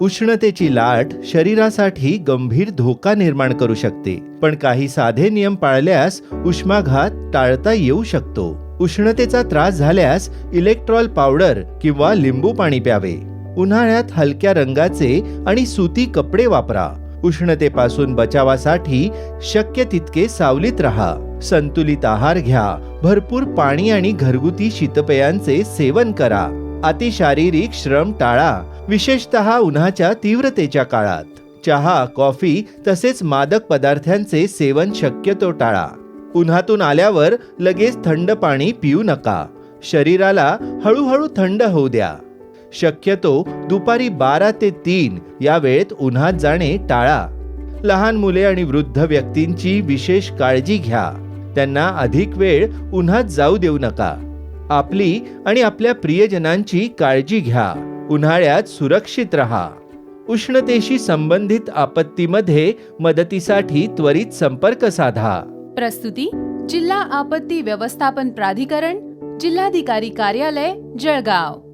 उष्णतेची लाट शरीरासाठी गंभीर धोका निर्माण करू शकते, पण काही साधे नियम पाळल्यास उष्माघात टाळता येऊ शकतो. उष्णतेचा त्रास झाल्यास इलेक्ट्रॉल पावडर किंवा लिंबू पाणी प्यावे. उन्हाळ्यात हलक्या रंगाचे आणि सुती कपडे वापरा. उष्णतेपासून बचावासाठी शक्य तितके सावलीत राहा. संतुलित आहार घ्या. भरपूर पाणी आणि घरगुती शीतपेयांचे सेवन करा. अतिशारीरिक श्रम टाळा, विशेषतः उन्हाच्या तीव्रतेच्या काळात. चहा, कॉफी तसेच मादक पदार्थांचे सेवन शक्यतो टाळा. उन्हातून आल्यावर लगेच थंड पाणी पिऊ नका. शरीराला हळूहळू थंड होऊ द्या. शक्यतो दुपारी 12 ते 3 या वेळेत उन्हात जाणे टाळा. लहान मुले आणि वृद्ध व्यक्तींची विशेष काळजी घ्या. त्यांना अधिक वेळ उन्हात जाऊ देऊ नका. आपली आणि आपल्या प्रियजनांची काळजी घ्या. उन्हाळ्यात सुरक्षित राहा. उष्णतेशी संबंधित आपत्तीमध्ये मदतीसाठी त्वरित संपर्क साधा. प्रस्तुती जिल्हा आपत्ती व्यवस्थापन प्राधिकरण, जिल्हाधिकारी कार्यालय, जळगाव.